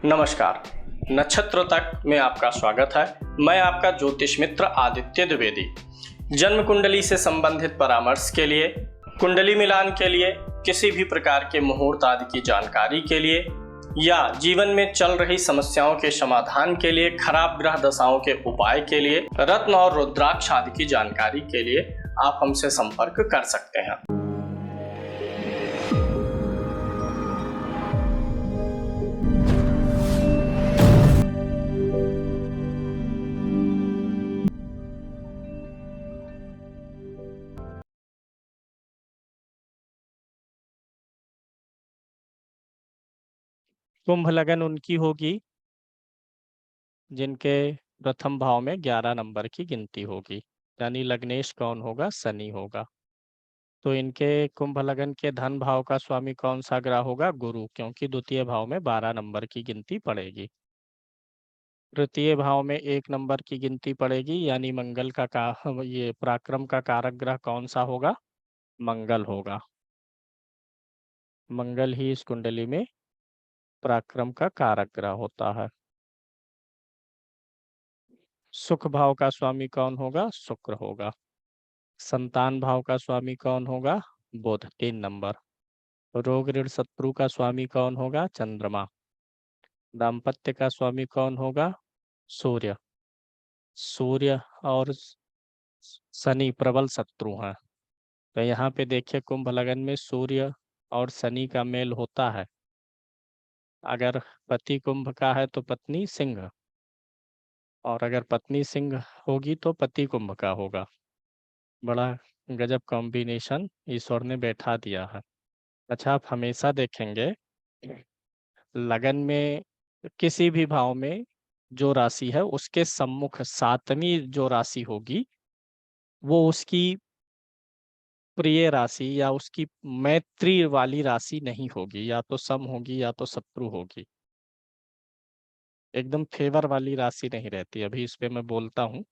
नमस्कार। नक्षत्र तक में आपका स्वागत है। मैं आपका ज्योतिष मित्र आदित्य द्विवेदी। जन्म कुंडली से संबंधित परामर्श के लिए, कुंडली मिलान के लिए, किसी भी प्रकार के मुहूर्त आदि की जानकारी के लिए या जीवन में चल रही समस्याओं के समाधान के लिए, खराब ग्रह दशाओं के उपाय के लिए, रत्न और रुद्राक्ष आदि की जानकारी के लिए आप हमसे संपर्क कर सकते हैं। कुंभ लगन उनकी होगी जिनके प्रथम भाव में 11 नंबर की गिनती होगी, यानी लग्नेश कौन होगा? शनि होगा। तो इनके कुंभ लगन के धन भाव का स्वामी कौन सा ग्रह होगा? गुरु, क्योंकि द्वितीय भाव में 12 नंबर की गिनती पड़ेगी। तृतीय भाव में 1 नंबर की गिनती पड़ेगी, यानी मंगल का ये पराक्रम का कारक ग्रह कौन सा होगा? मंगल होगा। मंगल ही इस कुंडली में पराक्रम का कारक ग्रह होता है। सुख भाव का स्वामी कौन होगा? शुक्र होगा। संतान भाव का स्वामी कौन होगा? बुध, 3 नंबर। रोग ऋण शत्रु का स्वामी कौन होगा? चंद्रमा। दाम्पत्य का स्वामी कौन होगा? सूर्य। सूर्य और शनि प्रबल शत्रु हैं। तो यहाँ पे देखिए कुंभ लगन में सूर्य और शनि का मेल होता है। अगर पति कुंभ का है तो पत्नी सिंह, और अगर पत्नी सिंह होगी तो पति कुंभ का होगा। बड़ा गजब कॉम्बिनेशन ईश्वर ने बैठा दिया है। अच्छा, आप हमेशा देखेंगे लगन में किसी भी भाव में जो राशि है उसके सम्मुख 7वीं जो राशि होगी वो उसकी प्रिय राशि या उसकी मैत्री वाली राशि नहीं होगी, या तो सम होगी या तो शत्रु होगी। एकदम फेवर वाली राशि नहीं रहती। अभी इस पे मैं बोलता हूँ,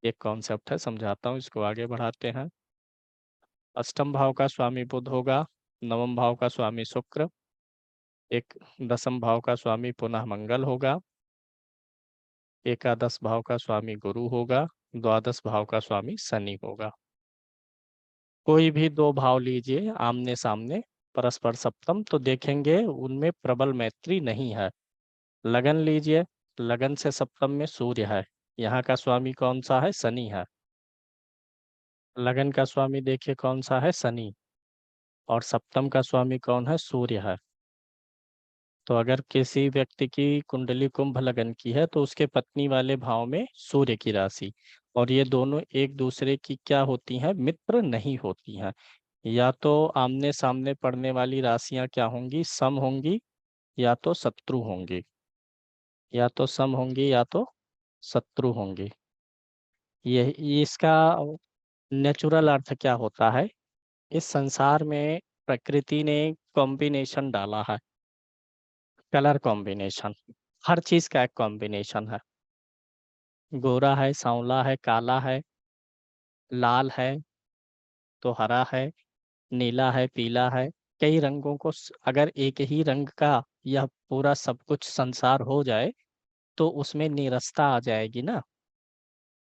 एक कॉन्सेप्ट है, समझाता हूँ, इसको आगे बढ़ाते हैं। अष्टम भाव का स्वामी बुध होगा, नवम भाव का स्वामी शुक्र, एक दसम भाव का स्वामी पुनः मंगल होगा, एकादश भाव का स्वामी गुरु होगा, द्वादश भाव का स्वामी शनि होगा। कोई भी 2 भाव लीजिए आमने सामने परस्पर सप्तम, तो देखेंगे उनमें प्रबल मैत्री नहीं है। लगन लीजिए, लगन से सप्तम में सूर्य है, यहाँ का स्वामी कौन सा है? शनि है। लगन का स्वामी देखिए कौन सा है? शनि। और सप्तम का स्वामी कौन है? सूर्य है। तो अगर किसी व्यक्ति की कुंडली कुंभ लगन की है तो उसके पत्नी वाले भाव में सूर्य की राशि, और ये दोनों एक दूसरे की क्या होती हैं? मित्र नहीं होती हैं। या तो आमने सामने पड़ने वाली राशियां क्या होंगी? सम होंगी या तो शत्रु होंगी, या तो सम होंगी या तो शत्रु होंगी। ये इसका नेचुरल अर्थ क्या होता है? इस संसार में प्रकृति ने कॉम्बिनेशन डाला है, कलर कॉम्बिनेशन। हर चीज का एक कॉम्बिनेशन है। गोरा है, सांवला है, काला है, लाल है तो हरा है, नीला है, पीला है। कई रंगों को अगर एक ही रंग का यह पूरा सब कुछ संसार हो जाए तो उसमें नीरसता आ जाएगी ना।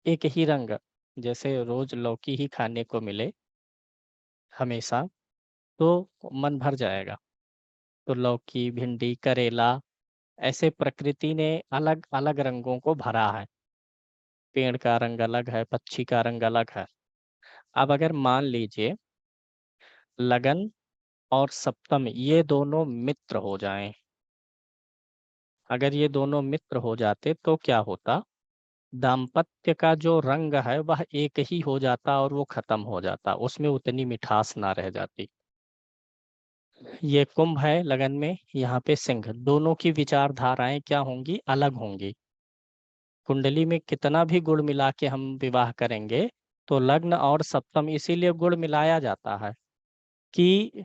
एक ही रंग, जैसे रोज लौकी ही खाने को मिले हमेशा तो मन भर जाएगा। तो लौकी, भिंडी, करेला, ऐसे प्रकृति ने अलग अलग रंगों को भरा है। पेड़ का रंग अलग है, पक्षी का रंग अलग है। अब अगर मान लीजिए लगन और सप्तम ये दोनों मित्र हो जाएं, अगर ये दोनों मित्र हो जाते तो क्या होता? दाम्पत्य का जो रंग है वह एक ही हो जाता और वो खत्म हो जाता, उसमें उतनी मिठास ना रह जाती। ये कुंभ है लगन में, यहाँ पे सिंह, दोनों की विचारधाराएं क्या होंगी? अलग होंगी। कुंडली में कितना भी गुण मिला के हम विवाह करेंगे तो लग्न और सप्तम इसीलिए गुण मिलाया जाता है कि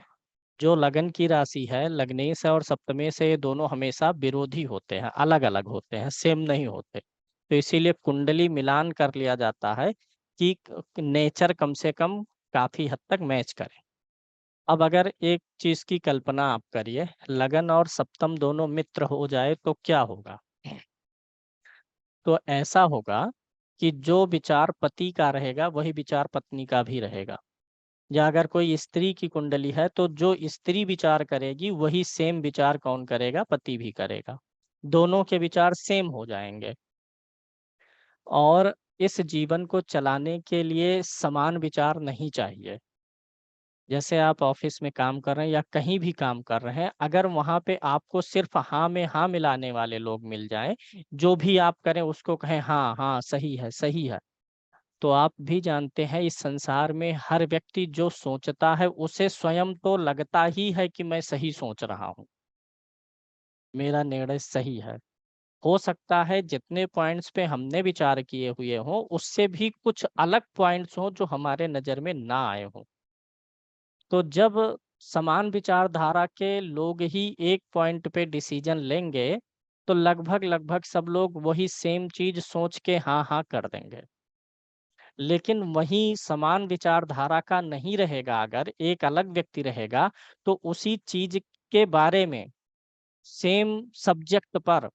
जो लगन की राशि है, लग्नेश और सप्तमेश से, ये दोनों हमेशा विरोधी होते हैं, अलग अलग होते हैं, सेम नहीं होते। तो इसीलिए कुंडली मिलान कर लिया जाता है कि नेचर कम से कम काफी हद तक मैच करे। अब अगर एक चीज की कल्पना आप करिए, लगन और सप्तम दोनों मित्र हो जाए तो क्या होगा? तो ऐसा होगा कि जो विचार पति का रहेगा वही विचार पत्नी का भी रहेगा। या अगर कोई स्त्री की कुंडली है तो जो स्त्री विचार करेगी वही सेम विचार कौन करेगा? पति भी करेगा। दोनों के विचार सेम हो जाएंगे। और इस जीवन को चलाने के लिए समान विचार नहीं चाहिए। जैसे आप ऑफिस में काम कर रहे हैं या कहीं भी काम कर रहे हैं, अगर वहाँ पे आपको सिर्फ हाँ में हाँ मिलाने वाले लोग मिल जाएँ, जो भी आप करें उसको कहें हाँ, हाँ, सही है। तो आप भी जानते हैं इस संसार में हर व्यक्ति जो सोचता है उसे स्वयं तो लगता ही है कि मैं सही सोच रहा हूँ, मेरा निर्णय सही है। हो सकता है जितने पॉइंट्स पे हमने विचार किए हुए हों, उससे भी कुछ अलग पॉइंट्स हों जो हमारे नज़र में ना आए हों। तो जब समान विचारधारा के लोग ही एक पॉइंट पे डिसीजन लेंगे, तो लगभग-लगभग सब लोग वही सेम चीज़ सोच के हाँ, हाँ कर देंगे। लेकिन वहीं समान विचारधारा का नहीं रहेगा, अगर एक अलग व्यक्ति रहेगा, तो उसी चीज़ के बारे में सेम सब्जेक्ट पर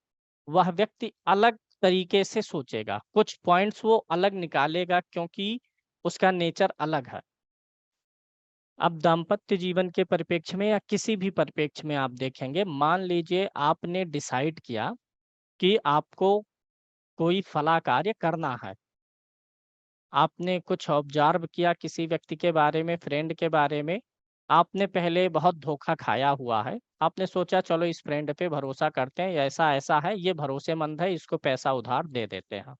वह व्यक्ति अलग तरीके से सोचेगा। कुछ पॉइंट्स वो अलग निकालेगा क्योंकि उसका नेचर अलग है। अब दाम्पत्य जीवन के परिप्रेक्ष्य में या किसी भी परिप्रेक्ष्य में आप देखेंगे, मान लीजिए आपने डिसाइड किया कि आपको कोई फला कार्य करना है। आपने कुछ ऑब्जर्व किया किसी व्यक्ति के बारे में, फ्रेंड के बारे में, आपने पहले बहुत धोखा खाया हुआ है। आपने सोचा चलो इस फ्रेंड पे भरोसा करते हैं, ऐसा-ऐसा है, ये भरोसेमंद है, इसको पैसा उधार दे देते हैं।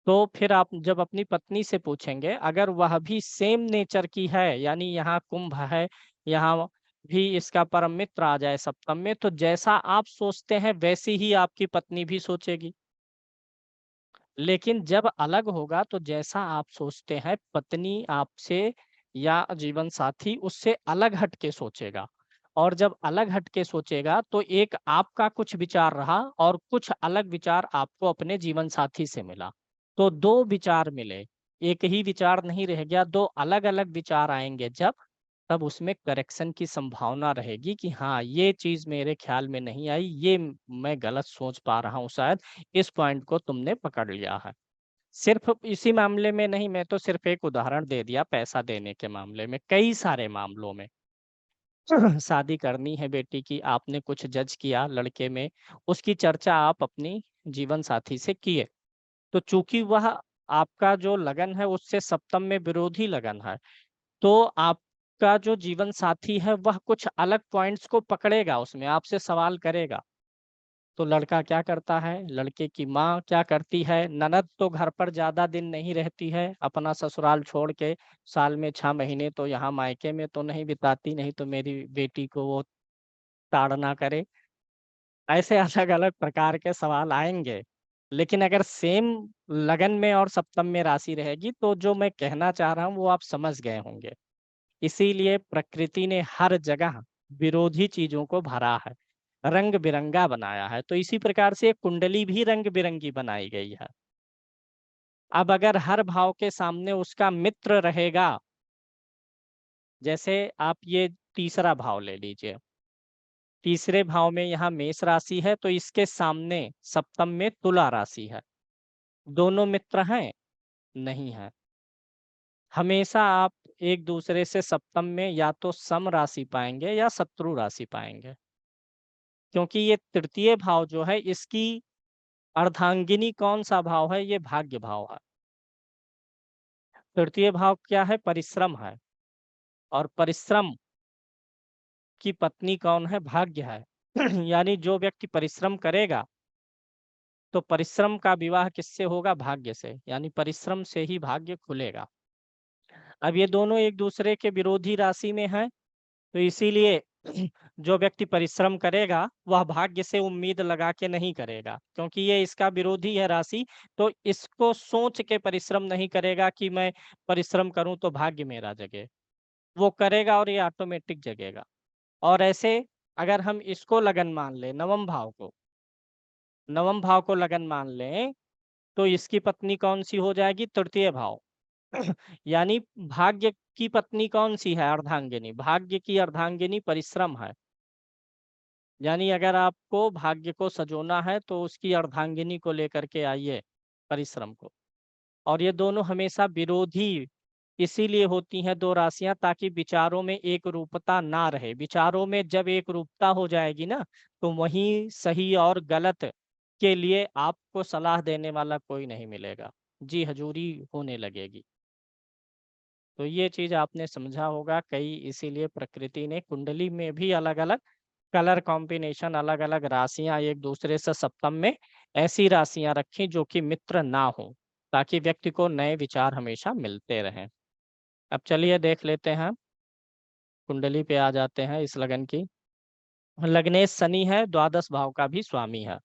तो फिर आप जब अपनी पत्नी से पूछेंगे, अगर वह भी सेम नेचर की है, यानी यहाँ कुंभ है, यहाँ भी इसका परम मित्र आ जाए सप्तम में, तो जैसा आप सोचते हैं वैसी ही आपकी पत्नी भी सोचेगी। लेकिन जब अलग होगा तो जैसा आप सोचते हैं, पत्नी आपसे या जीवन साथी उससे अलग हट के सोचेगा। और जब अलग हट के सोचेगा तो एक आपका कुछ विचार रहा और कुछ अलग विचार आपको अपने जीवन साथी से मिला। तो 2 विचार मिले, एक ही विचार नहीं रह गया, 2 अलग-अलग विचार आएँगे जब, तब उसमें करेक्शन की संभावना रहेगी कि हाँ, ये चीज़ मेरे ख़्याल में नहीं आई, ये मैं गलत सोच पा रहा हूँ शायद, इस पॉइंट को तुमने पकड़ लिया है। सिर्फ़ इसी मामले में नहीं, मैं तो सिर्फ़ एक उदाहरण दे दिया पैसा देने के मामले में, कई सारे मामलों में। शादी करनी है बेटी की, आपने कुछ जज किया लड़के में, उसकी चर्चा आप अपनी जीवन साथी से किए। तो चूँकि वह आपका जो लगन है उससे सप्तम में विरोधी लगन है, तो आपका जो जीवन साथी है वह कुछ अलग पॉइंट्स को पकड़ेगा उसमें, आपसे सवाल करेगा। तो लड़का क्या करता है, लड़के की माँ क्या करती है, ननद तो घर पर ज़्यादा दिन नहीं रहती है, अपना ससुराल छोड़ के साल में 6 महीने तो यहाँ मायके में तो नहीं बिताती, नहीं तो मेरी बेटी को वो ताड़ना करे। ऐसे अलग-अलग प्रकार के सवाल आएँगे। लेकिन अगर सेम लगन में और सप्तम में राशि रहेगी, तो जो मैं कहना चाह रहा हूँ वो आप समझ गए होंगे। इसीलिए प्रकृति ने हर जगह विरोधी चीज़ों को भरा है, रंग-बिरंगा बनाया है। तो इसी प्रकार से कुंडली भी रंग-बिरंगी बनाई गई है। अब अगर हर भाव के सामने उसका मित्र रहेगा, जैसे आप ये तीसरा भाव ले लीजिए। तीसरे भाव में यहाँ मेष राशि है, तो इसके सामने सप्तम में तुला राशि है। दोनों मित्र हैं? नहीं हैं। हमेशा आप एक-दूसरे से सप्तम में या तो सम राशि पाएँगे या शत्रु राशि पाएँगे। क्योंकि ये तृतीय भाव जो है इसकी अर्धांगिनी कौन-सा भाव है? ये भाग्य भाव है। तृतीय भाव क्या है? परिश्रम है और परिश्रम की पत्नी कौन है? भाग्य है। यानी जो व्यक्ति परिश्रम करेगा, तो परिश्रम का विवाह किससे होगा? भाग्य से, यानी परिश्रम से ही भाग्य खुलेगा। अब ये दोनों एक-दूसरे के विरोधी राशि में हैं, तो इसीलिए जो व्यक्ति परिश्रम करेगा, वह भाग्य से उम्मीद लगा के नहीं करेगा, क्योंकि ये इसका विरोधी है राशि, तो इसको सोच के परिश्रम नहीं करेगा कि मैं परिश्रम करूँ तो भाग्य मेरा जगे। वो करेगा और ये ऑटोमेटिक जगेगा। और ऐसे अगर हम इसको लगन मान लें, नवम भाव को लगन मान लें, तो इसकी पत्नी कौन-सी हो जाएगी? तृतीय भाव। यानी भाग्य आपकी पत्नी कौन सी है? अर्धांगिनी। भाग्य की अर्धांगिनी परिश्रम है। यानी अगर आपको भाग्य को सजोना है तो उसकी अर्धांगिनी को लेकर के आइए, परिश्रम को। और ये दोनों हमेशा विरोधी इसीलिए होती हैं, दो राशियां, ताकि विचारों में एक रूपता ना रहे। विचारों में जब एक रूपता हो जाएगी ना, तो वहीं सही और गलत के लिए आपको सलाह देने वाला कोई नहीं मिलेगा। जी हजूरी होने लगेगी। तो ये चीज आपने समझा होगा। कई इसीलिए प्रकृति ने कुंडली में भी अलग अलग कलर कॉम्बिनेशन, अलग अलग राशियां एक दूसरे से सप्तम में ऐसी राशियां रखी जो कि मित्र ना हो, ताकि व्यक्ति को नए विचार हमेशा मिलते रहें। अब चलिए देख लेते हैं, कुंडली पे आ जाते हैं इस लगन की। लग्नेश शनि है, द्वादश भाव का भी स्वामी है।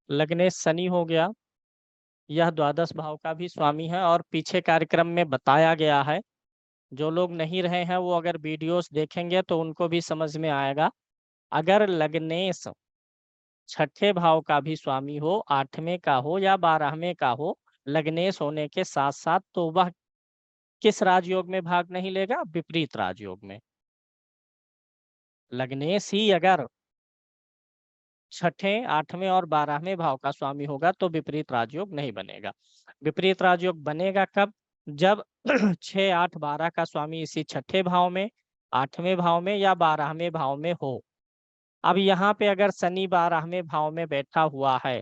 लग्नेश शनि हो गया, यह द्वादश भाव का भी स्वामी है। और पीछे कार्यक्रम में बताया गया है, जो लोग नहीं रहे हैं वो अगर वीडियोस देखेंगे तो उनको भी समझ में आएगा। अगर लग्नेश छठे भाव का भी स्वामी हो, आठवें का हो या बारहवें का हो, लग्नेश होने के साथ साथ, तो वह किस राजयोग में भाग नहीं लेगा? विपरीत राजयोग में। लग्नेश ही अगर छठे, आठवें और बारहवें भाव का स्वामी होगा तो विपरीत राजयोग नहीं बनेगा। विपरीत राजयोग बनेगा कब? जब 6, 8, 12 का स्वामी इसी छठे भाव में, आठवें भाव में या बारहवें भाव में हो। अब यहाँ पे अगर शनि बारहवें भाव में बैठा हुआ है,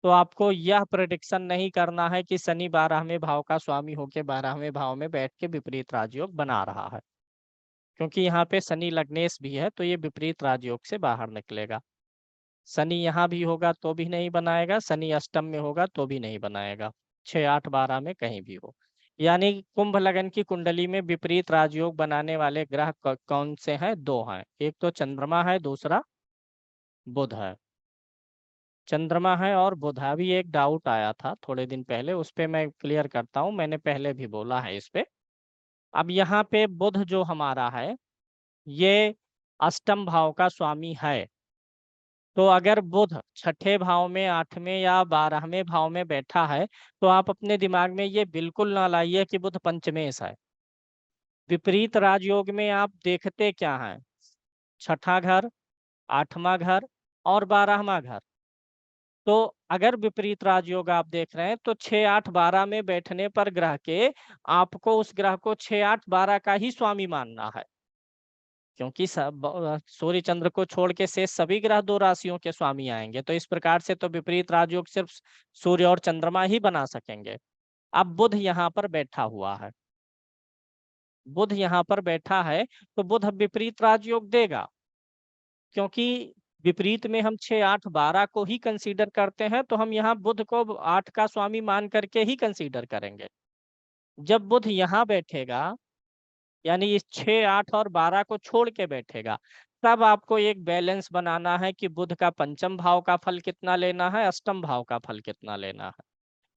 तो आपको यह प्रेडिक्शन नहीं करना है कि शनि बारहवें भाव का स्वामी होकर बारहवें भाव में बैठ के विपरीत राजयोग बना रहा है, क्योंकि यहाँ पे शनि लग्नेश भी है, तो ये विपरीत राजयोग से बाहर निकलेगा। शनि यहाँ भी होगा तो भी नहीं बनाएगा, शनि अष्टम में होगा तो भी नहीं बनाएगा, 6, 8, 12 में कहीं भी हो। यानी कुंभ लगन की कुंडली में विपरीत राजयोग बनाने वाले ग्रह कौन से हैं? 2 हैं। एक तो चंद्रमा है, दूसरा बुध है। चंद्रमा है और बुध है। अभी एक डाउट आया था थोड़े दिन पहले, उस पे मैं क्लियर करता हूँ, मैंने पहले भी बोला है इस पे। अब यहाँ पे बुध जो हमारा है, ये अष्टम भाव का स्वामी है। तो अगर बुध छठे भाव में, आठवें या बारहवें भाव में बैठा है, तो आप अपने दिमाग में ये बिल्कुल ना लाइए कि बुध पंचमेश है। विपरीत राजयोग में आप देखते क्या हैं? छठा घर, आठवां घर और बारहवां घर। तो अगर विपरीत राजयोग आप देख रहे हैं, तो 6, 8, 12 में बैठने पर ग्रह के, आपको उस ग्रह को 6, 8, 12 का ही स्वामी मानना है, क्योंकि सूर्य चंद्र को छोड़ के शेष सभी ग्रह 2 राशियों के स्वामी आएंगे। तो इस प्रकार से तो विपरीत राजयोग सिर्फ सूर्य और चंद्रमा ही बना सकेंगे। अब बुध यहाँ पर बैठा हुआ है, बुध यहाँ पर बैठा है, तो बुध विपरीत राजयोग देगा, क्योंकि विपरीत में हम 6, 8, 12 को ही कंसीडर करते हैं, तो हम यहाँ बुध को 8 का स्वामी मान करके ही कंसीडर करेंगे। जब बुध यहाँ बैठेगा, यानी इस 6, 8 और 12 को छोड़ के बैठेगा, तब आपको एक बैलेंस बनाना है कि बुध का पंचम भाव का फल कितना लेना है, अष्टम भाव का फल कितना लेना है।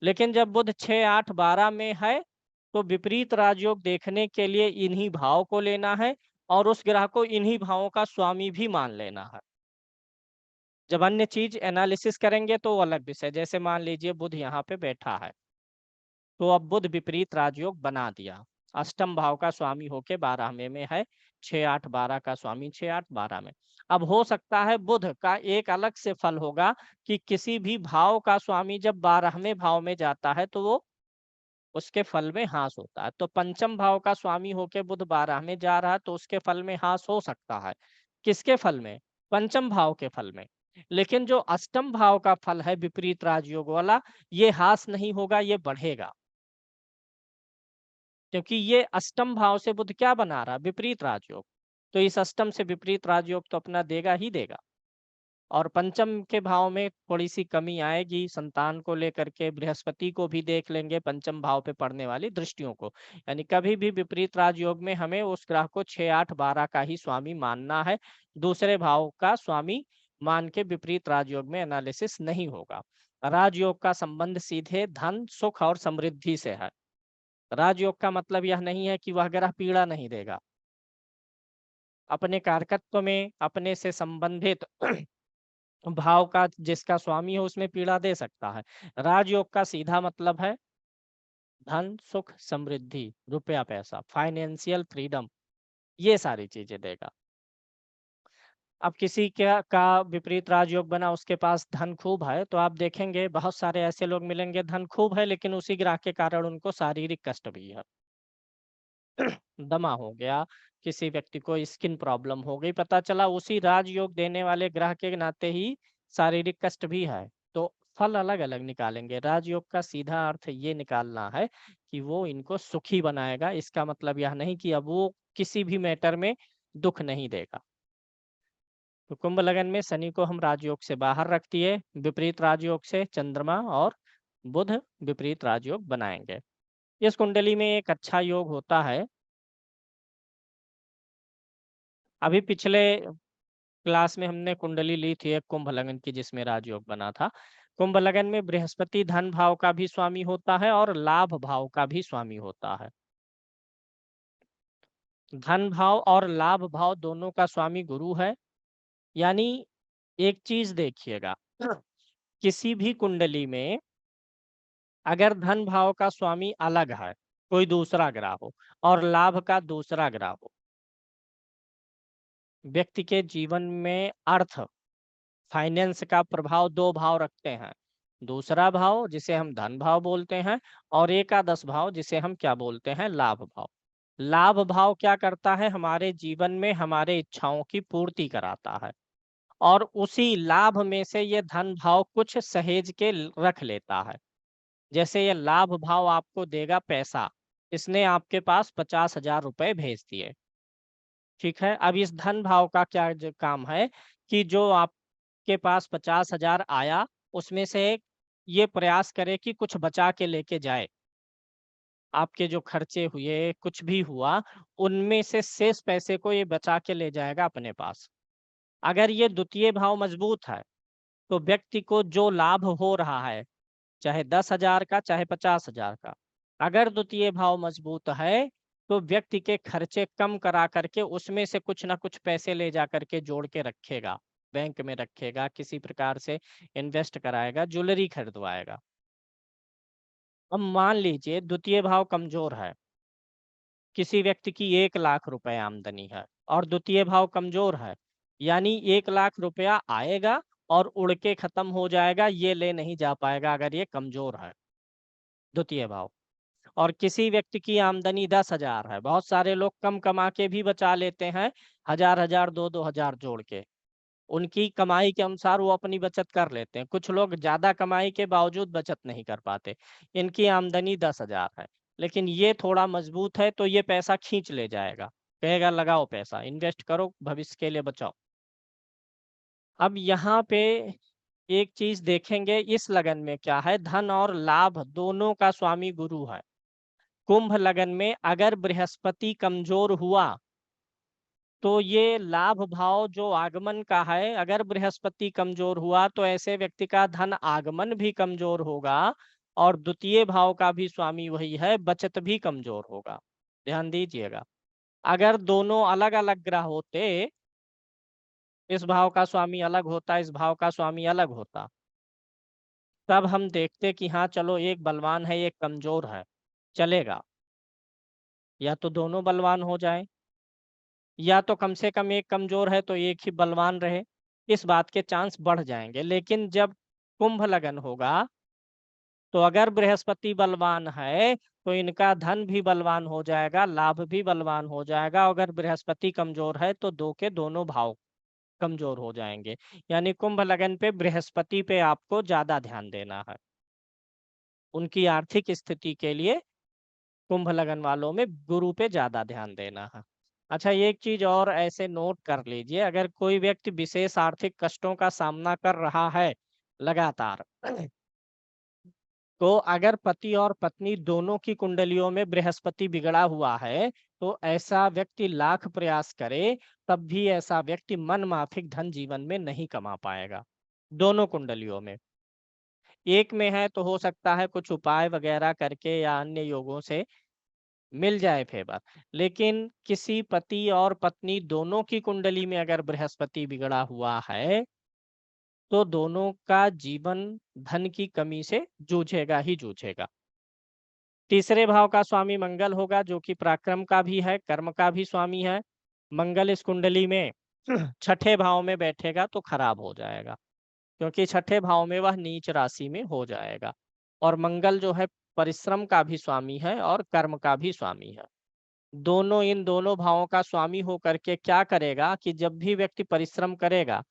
लेकिन जब बुध 6, 8, 12 में है, तो विपरीत राजयोग देखने के लिए इन्हीं भाव को लेना है और उस ग्रह को इन्हीं भावों का स्वामी भी मान लेना है। जब अन्य चीज एनालिसिस करेंगे तो वो अलग विषय। जैसे मान लीजिए बुध यहाँ पे बैठा है, तो अब बुध विपरीत राजयोग बना दिया, अष्टम भाव का स्वामी होके 12वें में है, 6, 8, 12 का स्वामी 6, 8, 12 में। अब हो सकता है बुध का एक अलग से फल होगा कि किसी भी भाव का स्वामी जब 12वें भाव में जाता है, तो वो उसके फल में हास होता है। तो पंचम भाव का स्वामी होके बुध 12 में जा रहा है, तो उसके फल में हास हो सकता है। किसके फल में? पंचम भाव के फल में। लेकिन जो अष्टम भाव का फल है विपरीत राजयोग वाला, ये हास नहीं होगा, ये बढ़ेगा, क्योंकि ये अष्टम भाव से बुध क्या बना रहा? विपरीत राजयोग। तो इस अष्टम से विपरीत राजयोग तो अपना देगा ही देगा। और पंचम के भाव में थोड़ी सी कमी आएगी संतान को लेकर के, बृहस्पति को भी देख लेंगे, पंचम भाव पे पड़ने वाली दृष्टियों को। यानी कभी भी विपरीत राजयोग में हमें उस ग्रह को 6, 8, 12 का ही स्वामी मानना है, दूसरे भाव का स्वामी मान के विपरीत राजयोग में एनालिसिस नहीं होगा। राजयोग का संबंध सीधे धन, सुख और समृद्धि से है। राजयोग का मतलब यह नहीं है कि वह ग्रह पीड़ा नहीं देगा। अपने कारकत्व में अपने से संबंधित भाव का जिसका स्वामी हो उसमें पीड़ा दे सकता है। राजयोग का सीधा मतलब है धन, सुख, समृद्धि, रुपया पैसा, फाइनेंशियल फ्रीडम, ये सारी चीजें देगा। अब किसी का विपरीत राजयोग बना, उसके पास धन खूब है, तो आप देखेंगे बहुत सारे ऐसे लोग मिलेंगे, धन खूब है लेकिन उसी ग्रह के कारण उनको शारीरिक कष्ट भी है। दमा हो गया, किसी व्यक्ति को स्किन प्रॉब्लम हो गई, पता चला उसी राजयोग देने वाले ग्रह के नाते ही शारीरिक कष्ट भी है। तो फल अलग अलग निकालेंगे। राजयोग का सीधा अर्थ ये निकालना है कि वो इनको सुखी बनाएगा। इसका मतलब यह नहीं कि अब वो किसी भी मैटर में दुख नहीं देगा। तो कुंभ लगन में शनि को हम राजयोग से बाहर रख दिए, विपरीत राजयोग से चंद्रमा और बुध विपरीत राजयोग बनाएंगे। इस कुंडली में एक अच्छा योग होता है। अभी पिछले क्लास में हमने कुंडली ली थी एक कुंभ लगन की, जिसमें राजयोग बना था। कुंभ लगन में बृहस्पति धन भाव का भी स्वामी होता है और लाभ भाव का भी स्वामी होता है। धन भाव और लाभ भाव दोनों का स्वामी गुरु है। यानी एक चीज देखिएगा, किसी भी कुंडली में अगर धन भाव का स्वामी अलग है, कोई दूसरा ग्रह हो, और लाभ का दूसरा ग्रह हो, व्यक्ति के जीवन में अर्थ, फाइनेंस का प्रभाव दो भाव रखते हैं। दूसरा भाव जिसे हम धन भाव बोलते हैं, और एकादश भाव जिसे हम क्या बोलते हैं, लाभ भाव। लाभ भाव क्या करता है, हमारे जीवन में हमारे इच्छाओं की पूर्ति कराता है, और उसी लाभ में से ये धन भाव कुछ सहेज के रख लेता है। जैसे ये लाभ भाव आपको देगा पैसा, इसने आपके पास 50,000 रुपए भेज दिए, ठीक है। अब इस धन भाव का क्या काम है कि जो आपके पास 50,000 आया, उसमें से ये प्रयास करे कि कुछ बचा के लेके जाए। आपके जो खर्चे हुए, कुछ भी हुआ, उनमें से शेष पैसे को ये बचा के ले जाएगा अपने पास। अगर ये द्वितीय भाव मजबूत है, तो व्यक्ति को जो लाभ हो रहा है, चाहे 10,000 का चाहे 50,000 का, अगर द्वितीय भाव मजबूत है, तो व्यक्ति के खर्चे कम करा करके उसमें से कुछ ना कुछ पैसे ले जा करके जोड़ के रखेगा, बैंक में रखेगा, किसी प्रकार से इन्वेस्ट कराएगा, ज्वेलरी खरीदवाएगा। अब मान लीजिए द्वितीय भाव कमजोर है, किसी व्यक्ति की 1,00,000 रुपए आमदनी है और द्वितीय भाव कमजोर है, यानी 1,00,000 रुपया आएगा और उड़ के खत्म हो जाएगा, ये ले नहीं जा पाएगा अगर ये कमजोर है द्वितीय भाव। और किसी व्यक्ति की आमदनी 10,000 है, बहुत सारे लोग कम कमा के भी बचा लेते हैं, 1,000 2,000 2,000 जोड़ के, उनकी कमाई के अनुसार वो अपनी बचत कर लेते हैं। कुछ लोग ज्यादा कमाई के बावजूद बचत नहीं कर पाते। इनकी आमदनी 10,000 है, लेकिन ये थोड़ा मजबूत है, तो ये पैसा खींच ले जाएगा, कहेगा लगाओ पैसा, इन्वेस्ट करो, भविष्य के लिए बचाओ। अब यहाँ पे एक चीज देखेंगे, इस लगन में क्या है, धन और लाभ दोनों का स्वामी गुरु है। कुंभ लगन में अगर बृहस्पति कमजोर हुआ, तो ये लाभ भाव जो आगमन का है, अगर बृहस्पति कमजोर हुआ तो ऐसे व्यक्ति का धन आगमन भी कमजोर होगा, और द्वितीय भाव का भी स्वामी वही है, बचत भी कमजोर होगा। ध्यान दीजिएगा, अगर दोनों अलग अलग ग्रह होते, इस भाव का स्वामी अलग होता, इस भाव का स्वामी अलग होता, तब हम देखते कि हाँ चलो, एक बलवान है एक कमजोर है, चलेगा। या तो दोनों बलवान हो जाए, या तो कम से कम एक कमजोर है तो एक ही बलवान रहे, इस बात के चांस बढ़ जाएंगे। लेकिन जब कुंभ लगन होगा, तो अगर बृहस्पति बलवान है, तो इनका धन भी बलवान हो जाएगा, लाभ भी बलवान हो जाएगा। अगर बृहस्पति कमजोर है, तो दो के दोनों भाव कमजोर हो जाएंगे। यानी कुंभ लगन पे बृहस्पति पे आपको ज्यादा ध्यान देना है, उनकी आर्थिक स्थिति के लिए कुंभ लगन वालों में गुरु पे ज्यादा ध्यान देना है। अच्छा, एक चीज और ऐसे नोट कर लीजिए, अगर कोई व्यक्ति विशेष आर्थिक कष्टों का सामना कर रहा है लगातार, तो अगर पति और पत्नी दोनों की कुंडलियों में बृहस्पति बिगड़ा हुआ है, तो ऐसा व्यक्ति लाख प्रयास करे, तब भी ऐसा व्यक्ति मन माफिक धन जीवन में नहीं कमा पाएगा। दोनों कुंडलियों में, एक में है तो हो सकता है कुछ उपाय वगैरह करके या अन्य योगों से मिल जाए फेवर, लेकिन किसी पति और पत्नी दोनों की कुंडली में अगर बृहस्पति बिगड़ा हुआ है, तो दोनों का जीवन धन की कमी से जूझेगा ही जूझेगा। तीसरे भाव का स्वामी मंगल होगा, जो कि पराक्रम का भी है, कर्म का भी स्वामी है। मंगल इस कुंडली में छठे भाव में बैठेगा तो खराब हो जाएगा, क्योंकि छठे भाव में वह नीच राशि में हो जाएगा। और मंगल जो है परिश्रम का भी स्वामी है और कर्म का भी स्वामी है। दोनों इन दोनों भावों का स्वामी हो करके क्या करेगा कि जब भी व्यक्ति परिश्रम करेगा,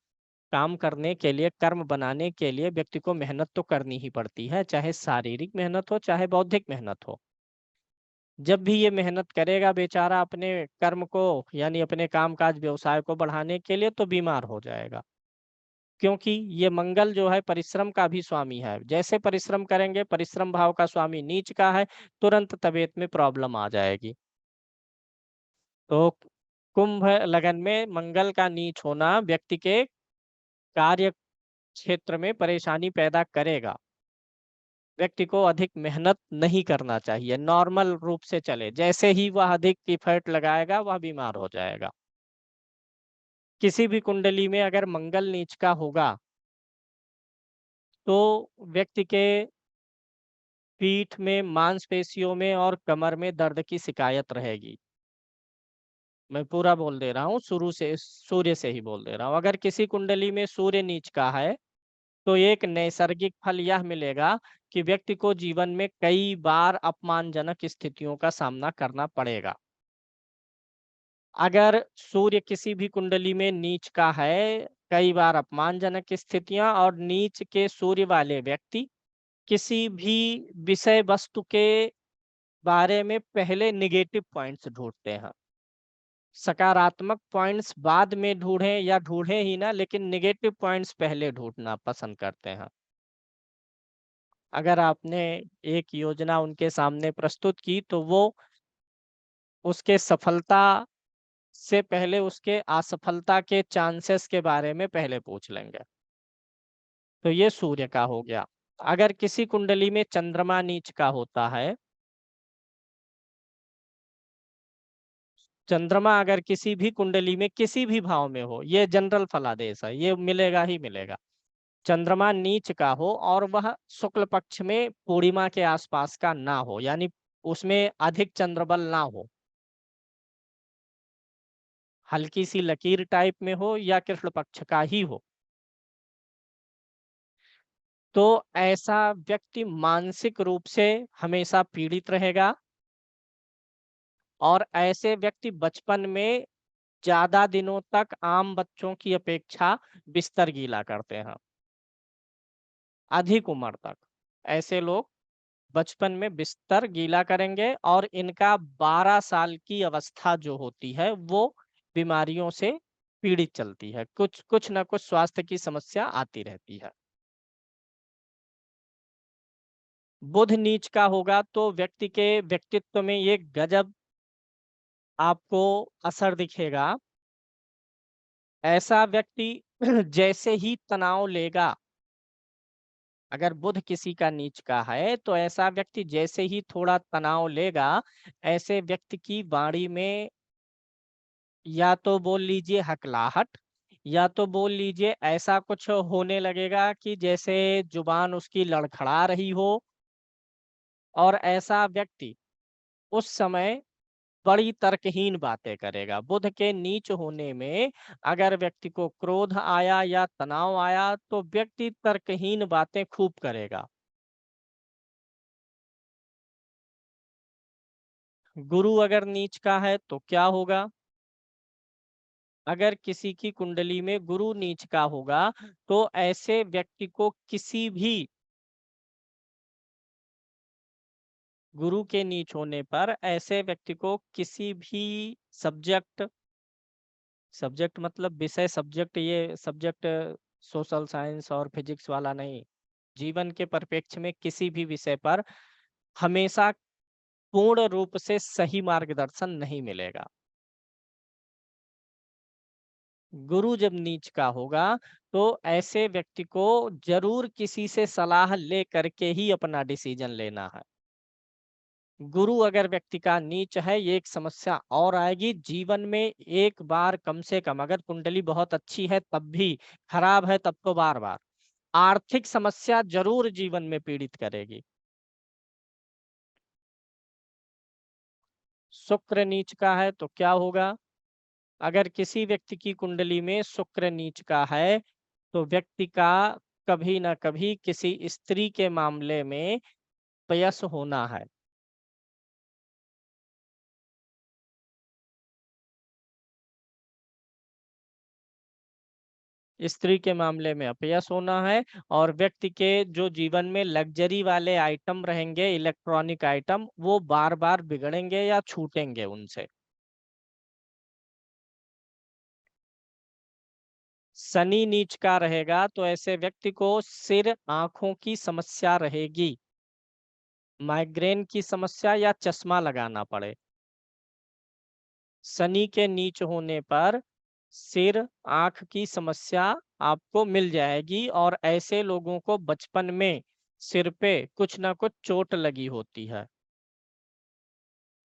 काम करने के लिए, कर्म बनाने के लिए व्यक्ति को मेहनत तो करनी ही पड़ती है, चाहे शारीरिक मेहनत हो चाहे बौद्धिक मेहनत हो। जब भी ये मेहनत करेगा बेचारा अपने कर्म को, यानी अपने कामकाज व्यवसाय को बढ़ाने के लिए, तो बीमार हो जाएगा, क्योंकि ये मंगल जो है परिश्रम का भी स्वामी है। जैसे परिश्रम करेंगे, परिश्रम भाव का स्वामी नीच का है, तुरंत तबीयत में प्रॉब्लम आ जाएगी। तो कुंभ लगन में मंगल का नीच होना व्यक्ति के कार्य क्षेत्र में परेशानी पैदा करेगा। व्यक्ति को अधिक मेहनत नहीं करना चाहिए, नॉर्मल रूप से चले। जैसे ही वह अधिक इफर्ट लगाएगा वह बीमार हो जाएगा। किसी भी कुंडली में अगर मंगल नीच का होगा तो व्यक्ति के पीठ में, मांसपेशियों में और कमर में दर्द की शिकायत रहेगी। मैं पूरा बोल दे रहा हूँ, शुरू से सूर्य से ही बोल दे रहा हूँ। अगर किसी कुंडली में सूर्य नीच का है तो एक नैसर्गिक फल यह मिलेगा कि व्यक्ति को जीवन में कई बार अपमानजनक स्थितियों का सामना करना पड़ेगा। अगर सूर्य किसी भी कुंडली में नीच का है, कई बार अपमानजनक स्थितियां, और नीच के सूर्य वाले व्यक्ति किसी भी विषय वस्तु के बारे में पहले निगेटिव पॉइंट्स ढूंढते हैं। सकारात्मक पॉइंट्स बाद में ढूंढें या ढूंढें ही ना, लेकिन निगेटिव पॉइंट्स पहले ढूंढना पसंद करते हैं। अगर आपने एक योजना उनके सामने प्रस्तुत की तो वो उसके सफलता से पहले उसके असफलता के चांसेस के बारे में पहले पूछ लेंगे। तो ये सूर्य का हो गया। अगर किसी कुंडली में चंद्रमा नीच का होता है, चंद्रमा अगर किसी भी कुंडली में किसी भी भाव में हो, ये जनरल फलादेश है, ये मिलेगा ही मिलेगा। चंद्रमा नीच का हो और वह शुक्ल पक्ष में पूर्णिमा के आसपास का ना हो, यानी उसमें अधिक चंद्रबल ना हो, हल्की सी लकीर टाइप में हो या कृष्ण पक्ष का ही हो, तो ऐसा व्यक्ति मानसिक रूप से हमेशा पीड़ित रहेगा। और ऐसे व्यक्ति बचपन में ज्यादा दिनों तक आम बच्चों की अपेक्षा बिस्तर गीला करते हैं, अधिक उम्र तक। ऐसे लोग बचपन में बिस्तर गीला करेंगे और इनका 12 साल की अवस्था जो होती है वो बीमारियों से पीड़ित चलती है, कुछ कुछ ना कुछ स्वास्थ्य की समस्या आती रहती है। बुध नीच का होगा तो व्यक्ति के व्यक्तित्व में ये गजब आपको असर दिखेगा। ऐसा व्यक्ति जैसे ही तनाव लेगा, अगर बुध किसी का नीच का है तो ऐसा व्यक्ति जैसे ही थोड़ा तनाव लेगा, ऐसे व्यक्ति की वाणी में या तो बोल लीजिए हकलाहट, या तो बोल लीजिए ऐसा कुछ होने लगेगा कि जैसे जुबान उसकी लड़खड़ा रही हो। और ऐसा व्यक्ति उस समय बड़ी तर्कहीन बातें करेगा। बुध के नीच होने में अगर व्यक्ति को क्रोध आया या तनाव आया तो व्यक्ति तर्कहीन बातें खूब करेगा। गुरु अगर नीच का है तो क्या होगा? अगर किसी की कुंडली में गुरु नीच का होगा तो ऐसे व्यक्ति को किसी भी, गुरु के नीच होने पर ऐसे व्यक्ति को किसी भी सब्जेक्ट, सब्जेक्ट मतलब विषय, सब्जेक्ट ये सब्जेक्ट सोशल साइंस और फिजिक्स वाला नहीं, जीवन के परिप्रेक्ष्य में किसी भी विषय पर हमेशा पूर्ण रूप से सही मार्गदर्शन नहीं मिलेगा। गुरु जब नीच का होगा तो ऐसे व्यक्ति को जरूर किसी से सलाह ले करके ही अपना डिसीजन लेना है। गुरु अगर व्यक्ति का नीच है, ये एक समस्या और आएगी जीवन में। एक बार कम से कम, अगर कुंडली बहुत अच्छी है तब भी, खराब है तब तो बार बार आर्थिक समस्या जरूर जीवन में पीड़ित करेगी। शुक्र नीच का है तो क्या होगा? अगर किसी व्यक्ति की कुंडली में शुक्र नीच का है तो व्यक्ति का कभी ना कभी किसी स्त्री के मामले में अपयश होना है। स्त्री के मामले में अपयश होना है और व्यक्ति के जो जीवन में लग्जरी वाले आइटम रहेंगे, इलेक्ट्रॉनिक आइटम, वो बार बार बिगड़ेंगे या छूटेंगे उनसे। शनि नीच का रहेगा तो ऐसे व्यक्ति को सिर आंखों की समस्या रहेगी, माइग्रेन की समस्या या चश्मा लगाना पड़े। शनि के नीच होने पर सिर आंख की समस्या आपको मिल जाएगी और ऐसे लोगों को बचपन में सिर पे कुछ ना कुछ चोट लगी होती है।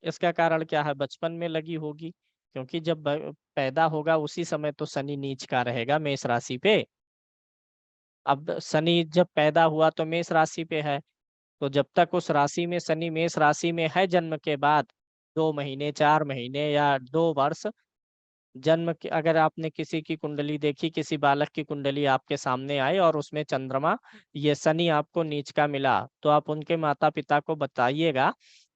इसका कारण क्या है बचपन में लगी होगी? क्योंकि जब पैदा होगा उसी समय तो शनि नीच का रहेगा मेष राशि पे। अब शनि जब पैदा हुआ तो मेष राशि पे है, तो जब तक उस राशि में शनि मेष राशि में है जन्म के बाद 2 महीने, 4 महीने या 2 वर्ष, जन्म के अगर आपने किसी की कुंडली देखी, किसी बालक की कुंडली आपके सामने आई और उसमें चंद्रमा, ये शनि आपको नीच का मिला, तो आप उनके माता पिता को बताइएगा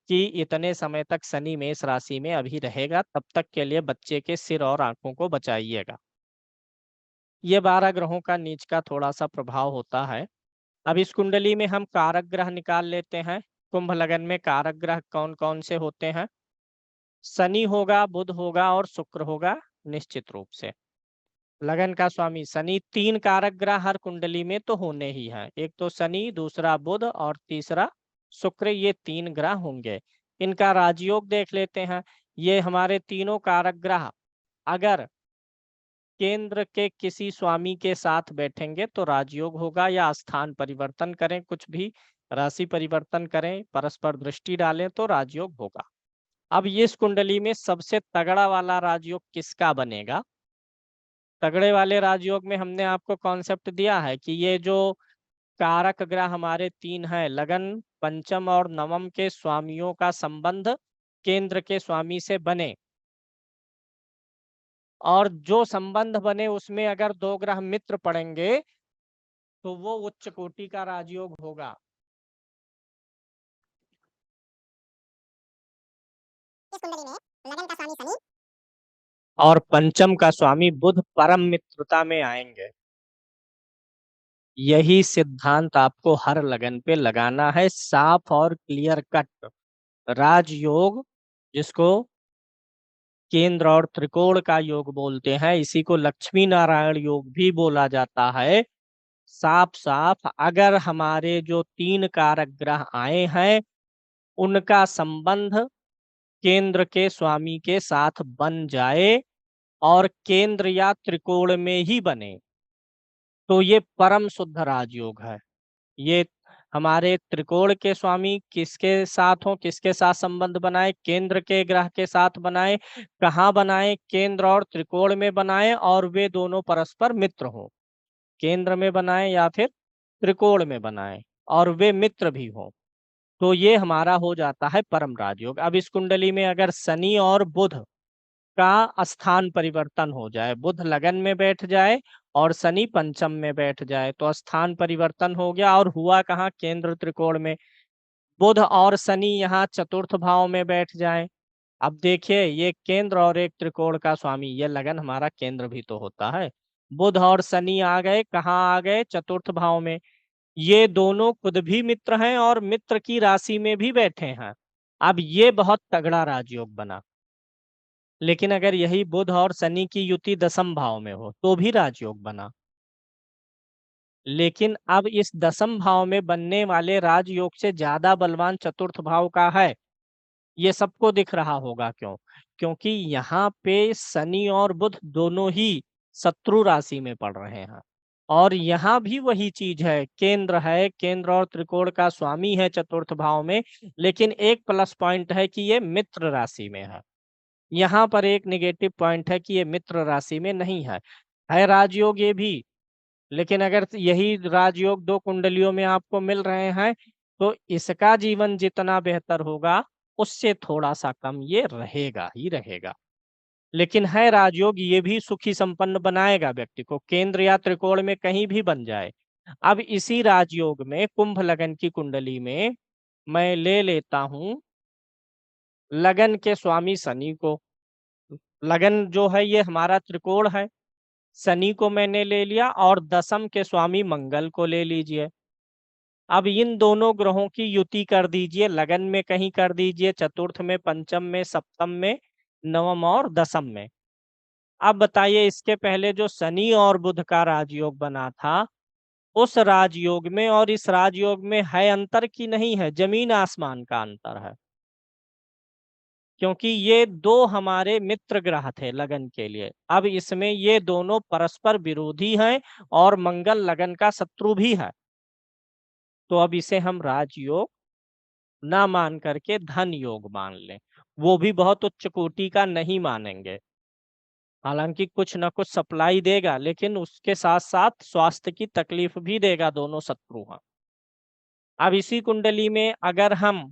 कि इतने समय तक शनि मेष राशि में अभी रहेगा, तब तक के लिए बच्चे के सिर और आंखों को बचाइएगा। ये 12 ग्रहों का नीच का थोड़ा सा प्रभाव होता है। अब इस कुंडली में हम कारक ग्रह निकाल लेते हैं। कुंभ लगन में कारक ग्रह कौन कौन से होते हैं? शनि होगा, बुध होगा और शुक्र होगा निश्चित रूप से। लगन का स्वामी शनि, 3 कारक ग्रह हर कुंडली में तो होने ही हैं। एक तो शनि, दूसरा बुध और तीसरा शुक्र, ये 3 ग्रह होंगे। इनका राजयोग देख लेते हैं। ये हमारे तीनों कारक ग्रह अगर केंद्र के किसी स्वामी के साथ बैठेंगे तो राजयोग होगा, या स्थान परिवर्तन करें, कुछ भी राशि परिवर्तन करें, परस्पर दृष्टि डालें तो राजयोग होगा। अब ये इस कुंडली में सबसे तगड़ा वाला राजयोग किसका बनेगा? तगड़े वाले राजयोग में हमने आपको कॉन्सेप्ट दिया है कि ये जो कारक ग्रह हमारे 3 हैं, लगन, पंचम और नवम के स्वामियों का संबंध केंद्र के स्वामी से बने, और जो संबंध बने उसमें अगर 2 ग्रह मित्र पड़ेंगे तो वो उच्च कोटि का राजयोग होगा। इस कुंडली में लगन का स्वामी शनि और पंचम का स्वामी बुध परम मित्रता में आएंगे। यही सिद्धांत आपको हर लगन पे लगाना है, साफ और क्लियर कट। राजयोग, जिसको केंद्र और त्रिकोण का योग बोलते हैं, इसी को लक्ष्मी नारायण योग भी बोला जाता है। साफ साफ अगर हमारे जो 3 कारक ग्रह आए हैं उनका संबंध केंद्र के स्वामी के साथ बन जाए और केंद्र या त्रिकोण में ही बने तो ये परम शुद्ध राजयोग है। ये हमारे त्रिकोण के स्वामी किसके साथ हो, किसके साथ संबंध बनाए? केंद्र के ग्रह के साथ बनाए। कहाँ बनाए? केंद्र और त्रिकोण में बनाए, और वे दोनों परस्पर मित्र हो। केंद्र में बनाए या फिर त्रिकोण में बनाए और वे मित्र भी हो, तो ये हमारा हो जाता है परम राजयोग। अब इस कुंडली में अगर शनि और बुध का स्थान परिवर्तन हो जाए, बुध लगन में बैठ जाए और शनि पंचम में बैठ जाए, तो स्थान परिवर्तन हो गया, और हुआ कहाँ? केंद्र त्रिकोण में। बुध और शनि यहाँ चतुर्थ भाव में बैठ जाए। अब देखिए, ये केंद्र और एक त्रिकोण का स्वामी, ये लगन हमारा केंद्र भी तो होता है। बुध और शनि आ गए, कहाँ आ गए? चतुर्थ भाव में। ये दोनों खुद भी मित्र हैं और मित्र की राशि में भी बैठे हैं। अब ये बहुत तगड़ा राजयोग बना। लेकिन अगर यही बुध और शनि की युति दसम भाव में हो तो भी राजयोग बना। लेकिन अब इस दसम भाव में बनने वाले राजयोग से ज्यादा बलवान चतुर्थ भाव का है। ये सबको दिख रहा होगा। क्यों? क्योंकि यहाँ पे शनि और बुध दोनों ही शत्रु राशि में पड़ रहे हैं, और यहाँ भी वही चीज है, केंद्र है, केंद्र और त्रिकोण का स्वामी है चतुर्थ भाव में, लेकिन एक प्लस पॉइंट है कि ये मित्र राशि में है। यहाँ पर एक नेगेटिव पॉइंट है कि ये मित्र राशि में नहीं है राजयोग ये भी। लेकिन अगर यही राजयोग 2 कुंडलियों में आपको मिल रहे हैं तो इसका जीवन जितना बेहतर होगा उससे थोड़ा सा कम ये रहेगा ही रहेगा। लेकिन है राजयोग, ये भी सुखी संपन्न बनाएगा व्यक्ति को, केंद्र या त्रिकोण में कहीं भी बन जाए। अब इसी राजयोग में कुंभ लगन की कुंडली में मैं ले लेता हूं लगन के स्वामी शनि को। लगन जो है ये हमारा त्रिकोण है, शनि को मैंने ले लिया, और दशम के स्वामी मंगल को ले लीजिए। अब इन दोनों ग्रहों की युति कर दीजिए, लगन में कहीं कर दीजिए, चतुर्थ में, पंचम में, सप्तम में, नवम और दसम में। अब बताइए, इसके पहले जो शनि और बुध का राजयोग बना था, उस राजयोग में और इस राजयोग में है अंतर की नहीं है? जमीन आसमान का अंतर है। क्योंकि ये दो हमारे मित्र ग्रह थे लगन के लिए, अब इसमें ये दोनों परस्पर विरोधी हैं और मंगल लगन का शत्रु भी है। तो अब इसे हम राजयोग ना मान करके धन योग मान लें। वो भी बहुत उच्च कोटि का नहीं मानेंगे, हालांकि कुछ ना कुछ सप्लाई देगा, लेकिन उसके साथ साथ स्वास्थ्य की तकलीफ भी देगा, दोनों शत्रु हैं। अब इसी कुंडली में अगर हम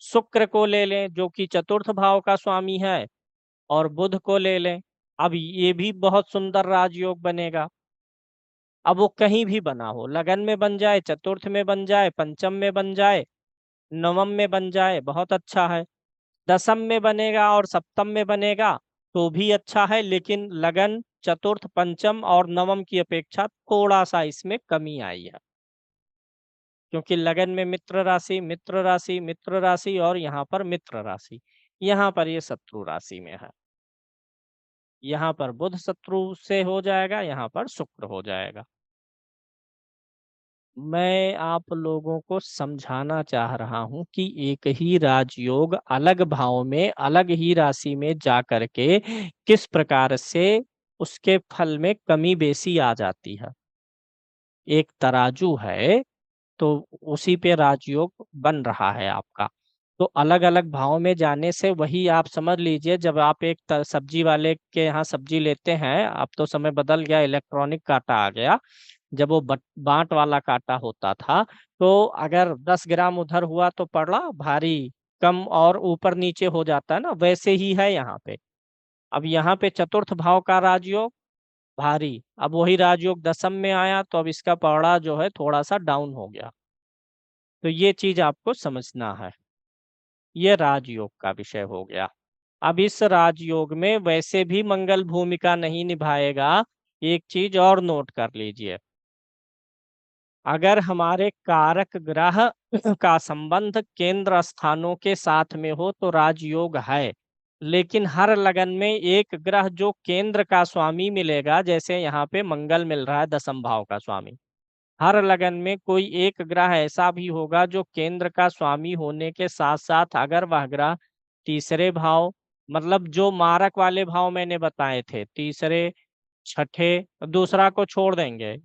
शुक्र को ले लें जो कि चतुर्थ भाव का स्वामी है, और बुध को ले लें, अब ये भी बहुत सुंदर राजयोग बनेगा। अब वो कहीं भी बना हो, लगन में बन जाए, चतुर्थ में बन जाए, पंचम में बन जाए, नवम में बन जाए, बहुत अच्छा है। दसम में बनेगा और सप्तम में बनेगा तो भी अच्छा है, लेकिन लगन चतुर्थ, पंचम और नवम की अपेक्षा थोड़ा सा इसमें कमी आई है, क्योंकि लगन में मित्र राशि, मित्र राशि, मित्र राशि, और यहाँ पर मित्र राशि, यहाँ पर ये शत्रु राशि में है। यहाँ पर बुध शत्रु से हो जाएगा, यहाँ पर शुक्र हो जाएगा। मैं आप लोगों को समझाना चाह रहा हूं कि एक ही राजयोग अलग भाव में, अलग ही राशि में जा करके किस प्रकार से उसके फल में कमी बेसी आ जाती है। एक तराजू है तो उसी पे राजयोग बन रहा है आपका, तो अलग अलग भाव में जाने से वही आप समझ लीजिए, जब आप एक सब्जी वाले के यहाँ सब्जी लेते हैं, अब तो समय बदल गया, इलेक्ट्रॉनिक कांटा आ गया, जब वो बांट वाला कांटा होता था तो अगर 10 ग्राम उधर हुआ तो पड़ा भारी, कम और ऊपर नीचे हो जाता है ना, वैसे ही है यहाँ पे। अब यहाँ पे चतुर्थ भाव का राजयोग भारी, अब वही राजयोग दसम में आया तो अब इसका पौड़ा जो है थोड़ा सा डाउन हो गया। तो ये चीज आपको समझना है, ये राजयोग का विषय हो गया। अब इस राजयोग में वैसे भी मंगल भूमिका नहीं निभाएगा। एक चीज और नोट कर लीजिए, अगर हमारे कारक ग्रह का संबंध केंद्र स्थानों के साथ में हो तो राजयोग है, लेकिन हर लगन में एक ग्रह जो केंद्र का स्वामी मिलेगा, जैसे यहाँ पे मंगल मिल रहा है दसम भाव का स्वामी, हर लगन में कोई एक ग्रह ऐसा भी होगा जो केंद्र का स्वामी होने के साथ साथ अगर वह ग्रह तीसरे भाव, मतलब जो मारक वाले भाव मैंने बताए थे, तीसरे, छठे, दूसरा को छोड़ देंगे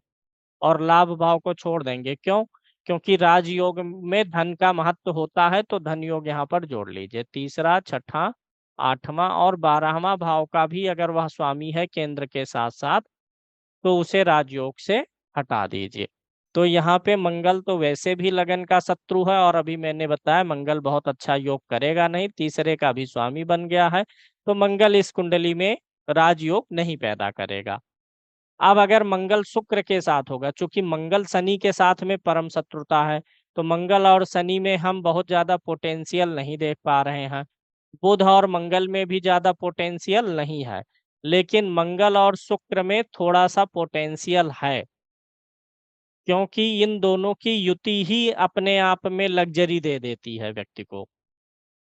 और लाभ भाव को छोड़ देंगे, क्यों? क्योंकि राजयोग में धन का महत्व होता है, तो धन योग यहाँ पर जोड़ लीजिए, तीसरा, छठा, आठवां और 12वां भाव का भी अगर वह स्वामी है केंद्र के साथ साथ, तो उसे राजयोग से हटा दीजिए। तो यहाँ पे मंगल तो वैसे भी लगन का शत्रु है, और अभी मैंने बताया मंगल बहुत अच्छा योग करेगा नहीं, तीसरे का भी स्वामी बन गया है, तो मंगल इस कुंडली में राजयोग नहीं पैदा करेगा। अब अगर मंगल शुक्र के साथ होगा, चूंकि मंगल शनि के साथ में परम शत्रुता है, तो मंगल और शनि में हम बहुत ज्यादा पोटेंशियल नहीं देख पा रहे हैं। बुध और मंगल में भी ज्यादा पोटेंशियल नहीं है, लेकिन मंगल और शुक्र में थोड़ा सा पोटेंशियल है, क्योंकि इन दोनों की युति ही अपने आप में लग्जरी दे देती है व्यक्ति को,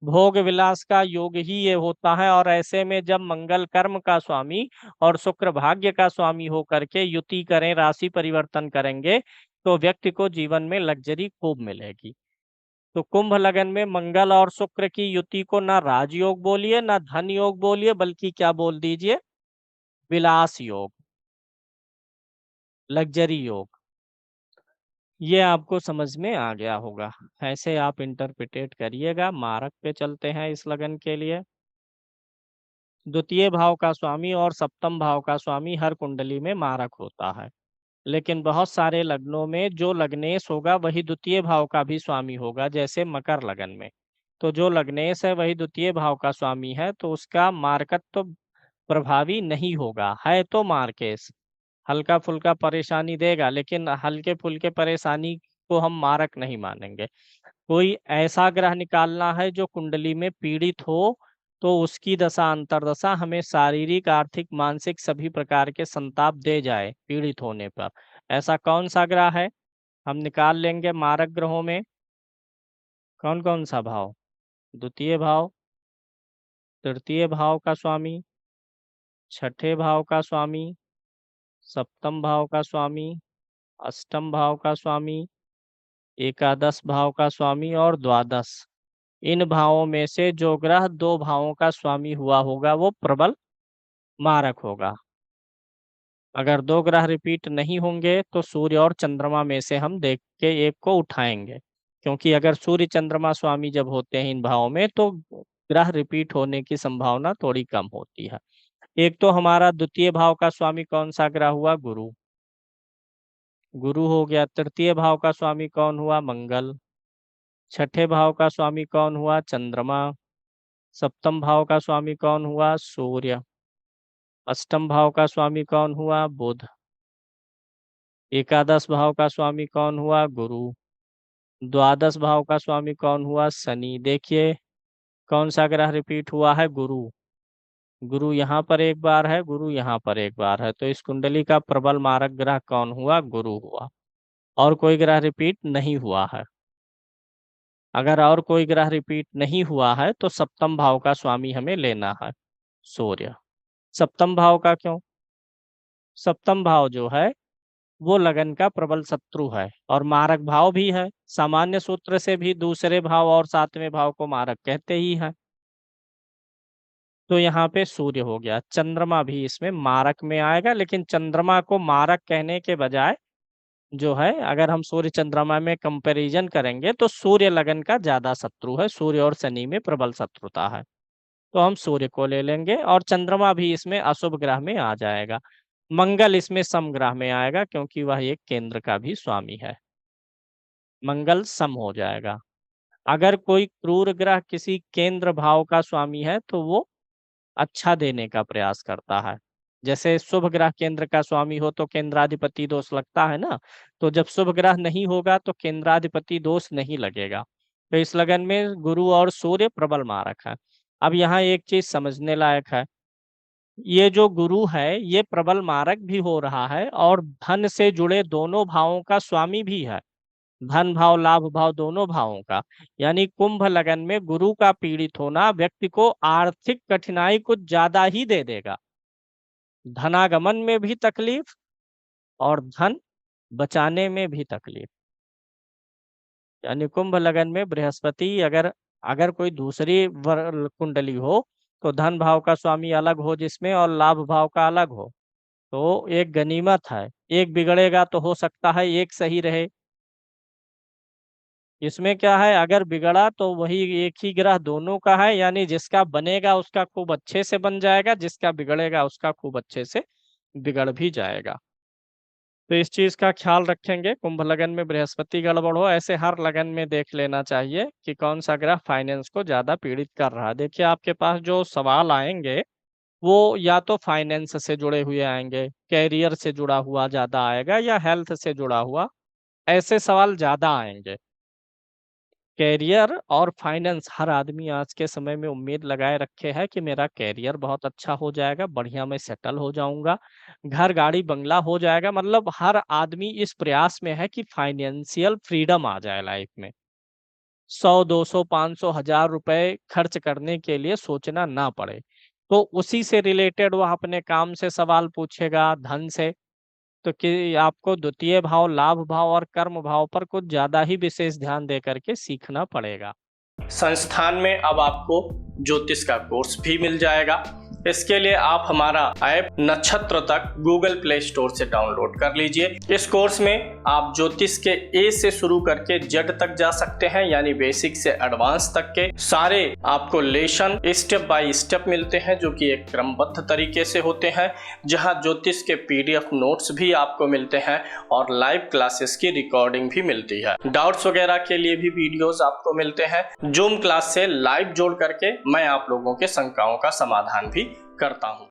भोग विलास का योग ही ये होता है। और ऐसे में जब मंगल कर्म का स्वामी और शुक्र भाग्य का स्वामी हो करके युति करें, राशि परिवर्तन करेंगे, तो व्यक्ति को जीवन में लग्जरी खूब मिलेगी। तो कुंभ लगन में मंगल और शुक्र की युति को ना राजयोग बोलिए, ना धन योग बोलिए, बल्कि क्या बोल दीजिए, विलास योग, लग्जरी योग। ये आपको समझ में आ गया होगा, ऐसे आप इंटरप्रिटेट करिएगा। मारक पे चलते हैं इस लगन के लिए। द्वितीय भाव का स्वामी और सप्तम भाव का स्वामी हर कुंडली में मारक होता है, लेकिन बहुत सारे लग्नों में जो लग्नेश होगा वही द्वितीय भाव का भी स्वामी होगा, जैसे मकर लगन में। तो जो लग्नेश है वही द्वितीय भाव का स्वामी है, तो उसका मारकत्व प्रभावी नहीं होगा। है तो मार्केश, हल्का फुल्का परेशानी देगा, लेकिन हल्के फुल्के परेशानी को हम मारक नहीं मानेंगे। कोई ऐसा ग्रह निकालना है जो कुंडली में पीड़ित हो, तो उसकी दशा अंतर्दशा हमें शारीरिक, आर्थिक, मानसिक सभी प्रकार के संताप दे जाए पीड़ित होने पर। ऐसा कौन सा ग्रह है? हम निकाल लेंगे मारक ग्रहों में। कौन कौन सा भाव? द्वितीय भाव, तृतीय भाव का स्वामी, छठे भाव का स्वामी, सप्तम भाव का स्वामी, अष्टम भाव का स्वामी, एकादश भाव का स्वामी और द्वादश। इन भावों में से जो ग्रह दो भावों का स्वामी हुआ होगा वो प्रबल मारक होगा। अगर दो ग्रह रिपीट नहीं होंगे तो सूर्य और चंद्रमा में से हम देख के एक को उठाएंगे, क्योंकि अगर सूर्य चंद्रमा स्वामी जब होते हैं इन भावों में तो ग्रह रिपीट होने की संभावना थोड़ी कम होती है। एक तो हमारा द्वितीय भाव का स्वामी कौन सा ग्रह हुआ? गुरु। गुरु हो गया। तृतीय भाव का स्वामी कौन हुआ? मंगल। छठे भाव का स्वामी कौन हुआ? चंद्रमा। सप्तम भाव का स्वामी कौन हुआ? सूर्य। अष्टम भाव का स्वामी कौन हुआ? बुध। एकादश भाव का स्वामी कौन हुआ? गुरु। द्वादश भाव का स्वामी कौन हुआ? शनि। देखिए कौन सा ग्रह रिपीट हुआ है? गुरु। गुरु यहाँ पर एक बार है, गुरु यहाँ पर एक बार है, तो इस कुंडली का प्रबल मारक ग्रह कौन हुआ? गुरु हुआ। और कोई ग्रह रिपीट नहीं हुआ है। अगर और कोई ग्रह रिपीट नहीं हुआ है तो सप्तम भाव का स्वामी हमें लेना है, सूर्य। सप्तम भाव का क्यों? सप्तम भाव जो है वो लगन का प्रबल शत्रु है और मारक भाव भी है। सामान्य सूत्र से भी दूसरे भाव और सातवें भाव को मारक कहते ही हैं। तो यहाँ पे सूर्य हो गया। चंद्रमा भी इसमें मारक में आएगा, लेकिन चंद्रमा को मारक कहने के बजाय जो है, अगर हम सूर्य चंद्रमा में कंपैरिजन करेंगे तो सूर्य लगन का ज्यादा शत्रु है। सूर्य और शनि में प्रबल शत्रुता है, तो हम सूर्य को ले लेंगे। और चंद्रमा भी इसमें अशुभ ग्रह में आ जाएगा। मंगल इसमें सम ग्रह में आएगा, क्योंकि वह एक केंद्र का भी स्वामी है। मंगल सम हो जाएगा। अगर कोई क्रूर ग्रह किसी केंद्र भाव का स्वामी है तो वो अच्छा देने का प्रयास करता है। जैसे शुभ ग्रह केंद्र का स्वामी हो तो केंद्राधिपति दोष लगता है ना, तो जब शुभ ग्रह नहीं होगा तो केंद्राधिपति दोष नहीं लगेगा। तो इस लगन में गुरु और सूर्य प्रबल मारक है। अब यहाँ एक चीज समझने लायक है, ये जो गुरु है ये प्रबल मारक भी हो रहा है और धन से जुड़े दोनों भावों का स्वामी भी है। धन भाव, लाभ भाव, दोनों भावों का। यानी कुंभ लगन में गुरु का पीड़ित होना व्यक्ति को आर्थिक कठिनाई कुछ ज्यादा ही दे देगा। धनागमन में भी तकलीफ और धन बचाने में भी तकलीफ। यानी कुंभ लगन में बृहस्पति अगर अगर कोई दूसरी कुंडली हो तो धन भाव का स्वामी अलग हो जिसमें और लाभ भाव का अलग हो तो एक गनीमत है। एक बिगड़ेगा तो हो सकता है एक सही रहे। इसमें क्या है, अगर बिगड़ा तो वही एक ही ग्रह दोनों का है, यानी जिसका बनेगा उसका खूब अच्छे से बन जाएगा, जिसका बिगड़ेगा उसका खूब अच्छे से बिगड़ भी जाएगा। तो इस चीज का ख्याल रखेंगे। कुंभ लगन में बृहस्पति गड़बड़ हो, ऐसे हर लगन में देख लेना चाहिए कि कौन सा ग्रह फाइनेंस को ज्यादा पीड़ित कर रहा है। देखिए आपके पास जो सवाल आएंगे वो या तो फाइनेंस से जुड़े हुए आएंगे, कैरियर से जुड़ा हुआ ज्यादा आएगा, या हेल्थ से जुड़ा हुआ, ऐसे सवाल ज्यादा आएंगे। कैरियर और फाइनेंस, हर आदमी आज के समय में उम्मीद लगाए रखे है कि मेरा कैरियर बहुत अच्छा हो जाएगा, बढ़िया मैं सेटल हो जाऊंगा, घर गाड़ी बंगला हो जाएगा। मतलब हर आदमी इस प्रयास में है कि फाइनेंशियल फ्रीडम आ जाए लाइफ में। 100, 200, 500, 1000 रुपए खर्च करने के लिए सोचना ना पड़े। तो उसी से रिलेटेड वह अपने काम से सवाल पूछेगा, धन से। तो कि आपको द्वितीय भाव, लाभ भाव और कर्म भाव पर कुछ ज्यादा ही विशेष ध्यान दे करके सीखना पड़ेगा। संस्थान में अब आपको ज्योतिष का कोर्स भी मिल जाएगा। इसके लिए आप हमारा ऐप नक्षत्र तक गूगल प्ले स्टोर से डाउनलोड कर लीजिए। इस कोर्स में आप ज्योतिष के ए से शुरू करके जेड तक जा सकते हैं, यानी बेसिक से एडवांस तक के सारे आपको लेसन स्टेप बाय स्टेप मिलते हैं, जो कि एक क्रमबद्ध तरीके से होते हैं, जहां ज्योतिष के पीडीएफ नोट्स भी आपको मिलते हैं और लाइव क्लासेस की रिकॉर्डिंग भी मिलती है। डाउट्स वगैरह के लिए भी वीडियोस आपको मिलते हैं। जूम क्लास से लाइव जोड़ करके मैं आप लोगों के शंकाओं का समाधान भी करता हूं।